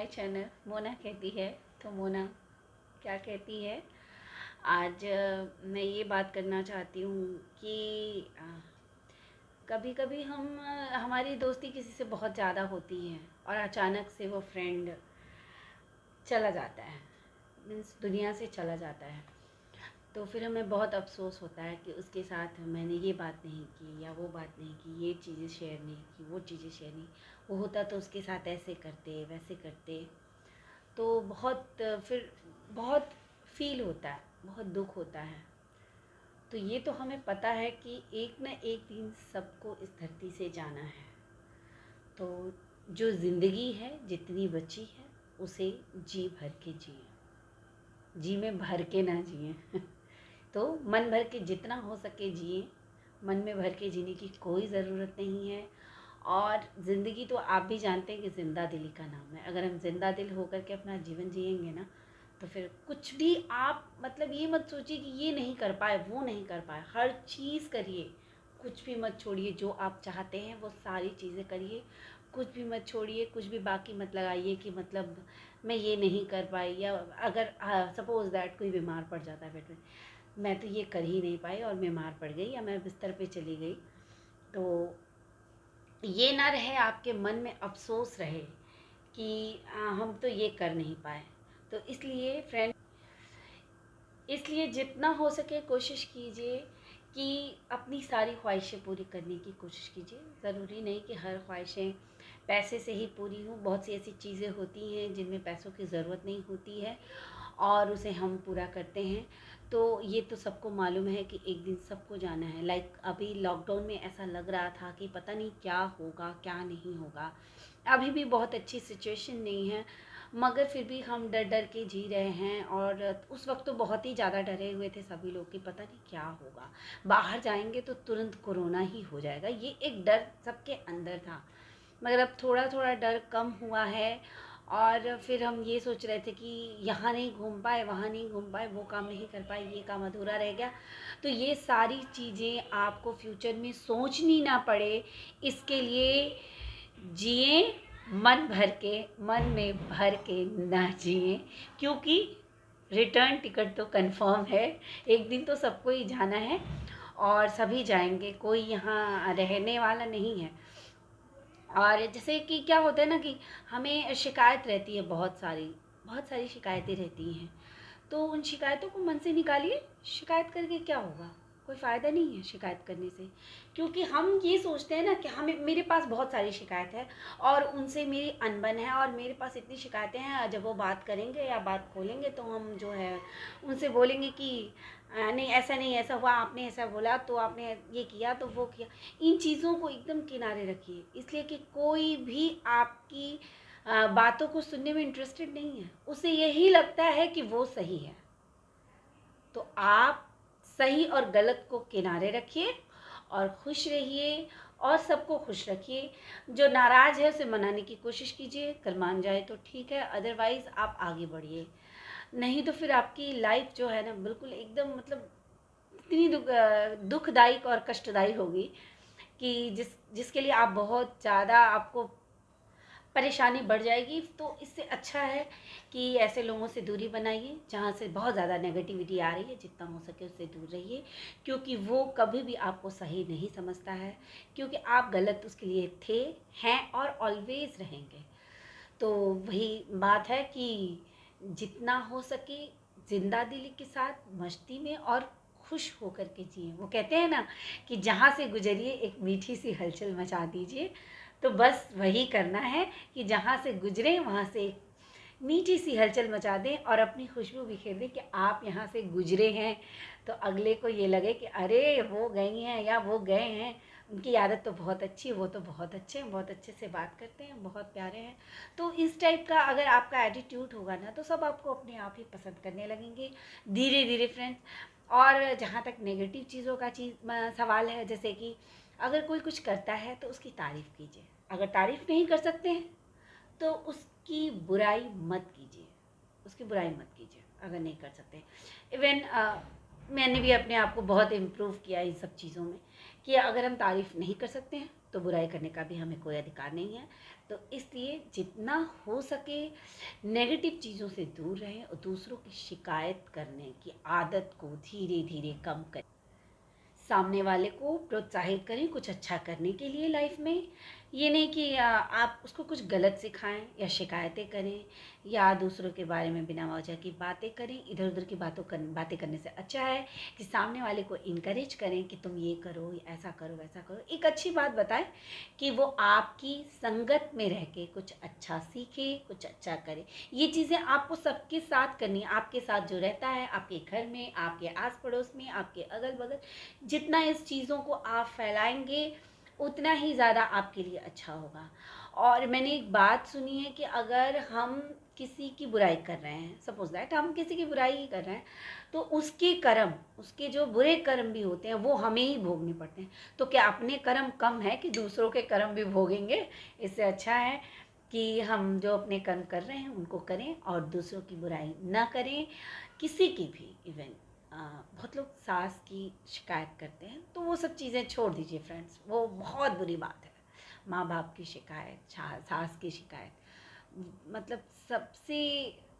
My channel Mona कहती है। तो मोना क्या कहती है, आज मैं ये बात करना चाहती हूँ कि कभी कभी हमारी दोस्ती किसी से बहुत ज़्यादा होती है और अचानक से वो फ्रेंड चला जाता है, मीन्स दुनिया से चला जाता है। तो फिर हमें बहुत अफसोस होता है कि उसके साथ मैंने ये बात नहीं की या वो बात नहीं की, ये चीज़ें शेयर नहीं की, वो चीज़ें शेयर नहीं, वो होता तो उसके साथ ऐसे करते वैसे करते। तो फिर बहुत फील होता है, बहुत दुख होता है। तो ये तो हमें पता है कि एक न एक दिन सबको इस धरती से जाना है। तो जो ज़िंदगी है जितनी बची है उसे जी भर के जिए, जी में भर के ना जिए। तो मन भर के जितना हो सके जिए, मन में भर के जीने की कोई ज़रूरत नहीं है। और ज़िंदगी तो आप भी जानते हैं कि ज़िंदा दिली का नाम है। अगर हम ज़िंदा दिल होकर के अपना जीवन जिएंगे ना, तो फिर कुछ भी आप मतलब ये मत सोचिए कि ये नहीं कर पाए वो नहीं कर पाए, हर चीज़ करिए, कुछ भी मत छोड़िए। जो आप चाहते हैं वो सारी चीज़ें करिए, कुछ भी मत छोड़िए, कुछ भी बाकी मत लगाइए कि मतलब मैं ये नहीं कर पाई। या अगर सपोज़ दैट कोई बीमार पड़ जाता है बेड में, मैं तो ये कर ही नहीं पाई और बीमार पड़ गई या मैं बिस्तर पे चली गई, तो ये ना रहे आपके मन में अफसोस रहे कि हम तो ये कर नहीं पाए। तो इसलिए फ्रेंड, इसलिए जितना हो सके कोशिश कीजिए कि अपनी सारी ख्वाहिशें पूरी करने की कोशिश कीजिए। ज़रूरी नहीं कि हर ख्वाहिशें पैसे से ही पूरी हों। बहुत सी ऐसी चीज़ें होती हैं जिनमें पैसों की ज़रूरत नहीं होती है और उसे हम पूरा करते हैं। तो ये तो सबको मालूम है कि एक दिन सबको जाना है। लाइक अभी लॉकडाउन में ऐसा लग रहा था कि पता नहीं क्या होगा क्या नहीं होगा। अभी भी बहुत अच्छी सिचुएशन नहीं है, मगर फिर भी हम डर डर के जी रहे हैं। और उस वक्त तो बहुत ही ज़्यादा डरे हुए थे सभी लोग कि पता नहीं क्या होगा, बाहर जाएंगे तो तुरंत कोरोना ही हो जाएगा, ये एक डर सबके अंदर था। मगर अब थोड़ा थोड़ा डर कम हुआ है और फिर हम ये सोच रहे थे कि यहाँ नहीं घूम पाए, वहाँ नहीं घूम पाए, वो काम नहीं कर पाए, ये काम अधूरा रह गया। तो ये सारी चीज़ें आपको फ्यूचर में सोचनी ना पड़े, इसके लिए जिए मन भर के, मन में भर के ना जिए, क्योंकि रिटर्न टिकट तो कंफर्म है। एक दिन तो सबको ही जाना है और सभी जाएंगे, कोई यहाँ रहने वाला नहीं है। और जैसे कि क्या होता है ना कि हमें शिकायत रहती है, बहुत सारी शिकायतें रहती हैं। तो उन शिकायतों को मन से निकालिए। शिकायत करके क्या होगा, कोई फ़ायदा नहीं है शिकायत करने से। क्योंकि हम ये सोचते हैं ना कि हमें, मेरे पास बहुत सारी शिकायत है और उनसे मेरी अनबन है और मेरे पास इतनी शिकायतें हैं, जब वो बात करेंगे या बात खोलेंगे तो हम जो है उनसे बोलेंगे कि नहीं ऐसा नहीं, ऐसा हुआ, आपने ऐसा बोला तो आपने ये किया तो वो किया। इन चीज़ों को एकदम किनारे रखिए, इसलिए कि कोई भी आपकी बातों को सुनने में इंटरेस्टेड नहीं है। उसे यही लगता है कि वो सही है। तो आप सही और गलत को किनारे रखिए और खुश रहिए और सबको खुश रखिए। जो नाराज़ है उसे मनाने की कोशिश कीजिए, कल मान जाए तो ठीक है, अदरवाइज़ आप आगे बढ़िए। नहीं तो फिर आपकी लाइफ जो है ना बिल्कुल एकदम मतलब इतनी दुखदायक और कष्टदायी होगी कि जिसके लिए आप बहुत ज़्यादा, आपको परेशानी बढ़ जाएगी। तो इससे अच्छा है कि ऐसे लोगों से दूरी बनाइए जहाँ से बहुत ज़्यादा नेगेटिविटी आ रही है, जितना हो सके उससे दूर रहिए। क्योंकि वो कभी भी आपको सही नहीं समझता है, क्योंकि आप गलत उसके लिए थे, हैं और ऑलवेज़ रहेंगे। तो वही बात है कि जितना हो सके जिंदा दिली के साथ मस्ती में और खुश होकर के जिए। वो कहते हैं ना कि जहाँ से गुजरिए एक मीठी सी हलचल मचा दीजिए। तो बस वही करना है कि जहाँ से गुजरे वहाँ से एक मीठी सी हलचल मचा दें और अपनी खुशबू बिखेर दें कि आप यहाँ से गुजरे हैं। तो अगले को ये लगे कि अरे वो गई हैं या वो गए हैं, उनकी आदत तो बहुत अच्छी है, वो तो बहुत अच्छे हैं, बहुत अच्छे से बात करते हैं, बहुत प्यारे हैं। तो इस टाइप का अगर आपका एटीट्यूड होगा ना, तो सब आपको अपने आप ही पसंद करने लगेंगे धीरे धीरे फ्रेंड्स। और जहाँ तक नेगेटिव चीज़ों का सवाल है, जैसे कि अगर कोई कुछ करता है तो उसकी तारीफ़ कीजिए। अगर तारीफ़ नहीं कर सकते हैं तो उसकी बुराई मत कीजिए, उसकी बुराई मत कीजिए अगर नहीं कर सकते। इवन मैंने भी अपने आप को बहुत इम्प्रूव किया इन सब चीज़ों में कि अगर हम तारीफ़ नहीं कर सकते हैं तो बुराई करने का भी हमें कोई अधिकार नहीं है। तो इसलिए जितना हो सके नेगेटिव चीज़ों से दूर रहें और दूसरों की शिकायत करने की आदत को धीरे धीरे कम करें। सामने वाले को प्रोत्साहित करें कुछ अच्छा करने के लिए लाइफ में। ये नहीं कि आप उसको कुछ गलत सिखाएं या शिकायतें करें या दूसरों के बारे में बिना वजह की बातें करें। इधर उधर की बातें करने से अच्छा है कि सामने वाले को इनकरेज करें कि तुम ये करो, ऐसा करो, वैसा करो। एक अच्छी बात बताएं कि वो आपकी संगत में रह के कुछ अच्छा सीखे, कुछ अच्छा करे। ये चीज़ें आपको सबके साथ करनी है, आपके साथ जो रहता है, आपके घर में, आपके आस पड़ोस में, आपके अगल बगल। जितना इस चीज़ों को आप फैलाएंगे उतना ही ज़्यादा आपके लिए अच्छा होगा। और मैंने एक बात सुनी है कि अगर हम किसी की बुराई कर रहे हैं, सपोज दैट हम किसी की बुराई ही कर रहे हैं, तो उसके कर्म, उसके जो बुरे कर्म भी होते हैं वो हमें ही भोगने पड़ते हैं। तो क्या अपने कर्म कम है कि दूसरों के कर्म भी भोगेंगे? इससे अच्छा है कि हम जो अपने कर्म कर रहे हैं उनको करें और दूसरों की बुराई ना करें, किसी की भी। इवन बहुत लोग सास की शिकायत करते हैं, तो वो सब चीज़ें छोड़ दीजिए फ्रेंड्स, वो बहुत बुरी बात है। माँ बाप की शिकायत, सास की शिकायत, मतलब सबसे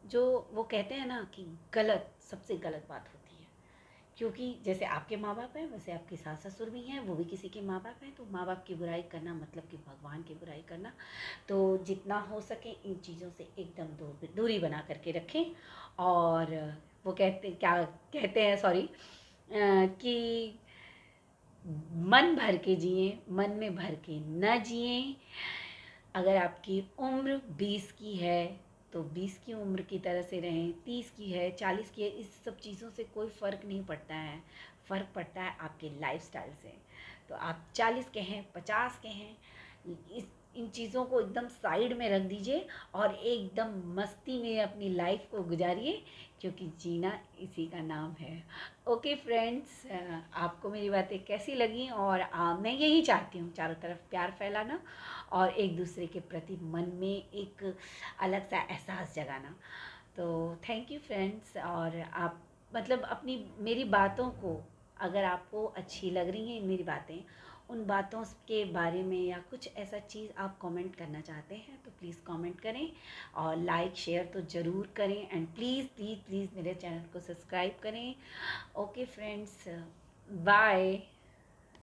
जो वो कहते हैं ना कि गलत, सबसे गलत बात होती है। क्योंकि जैसे आपके माँ बाप हैं वैसे आपके सास ससुर भी हैं, वो भी किसी के माँ बाप हैं। तो माँ बाप की बुराई करना मतलब कि भगवान की बुराई करना। तो जितना हो सके इन चीज़ों से एकदम दूरी बना करके रखें। और वो कहते क्या कहते हैं, सॉरी, कि मन भर के जिए, मन में भर के न जिए। अगर आपकी उम्र 20 की है तो 20 की उम्र की तरह से रहें, 30 की है, 40 की है, इस सब चीज़ों से कोई फ़र्क नहीं पड़ता है। फ़र्क पड़ता है आपके लाइफस्टाइल से। तो आप 40 के हैं, 50 के हैं, इस इन चीज़ों को एकदम साइड में रख दीजिए और एकदम मस्ती में अपनी लाइफ को गुजारिए, क्योंकि जीना इसी का नाम है। ओके फ्रेंड्स, आपको मेरी बातें कैसी लगी? और मैं यही चाहती हूँ, चारों तरफ प्यार फैलाना और एक दूसरे के प्रति मन में एक अलग सा एहसास जगाना। तो थैंक यू फ्रेंड्स। और आप मतलब अपनी मेरी बातों को, अगर आपको अच्छी लग रही हैं मेरी बातें, उन बातों के बारे में या कुछ ऐसा चीज़ आप कमेंट करना चाहते हैं तो प्लीज़ कमेंट करें और लाइक शेयर तो ज़रूर करें। एंड प्लीज़ प्लीज़ प्लीज़ मेरे चैनल को सब्सक्राइब करें। Okay friends, bye.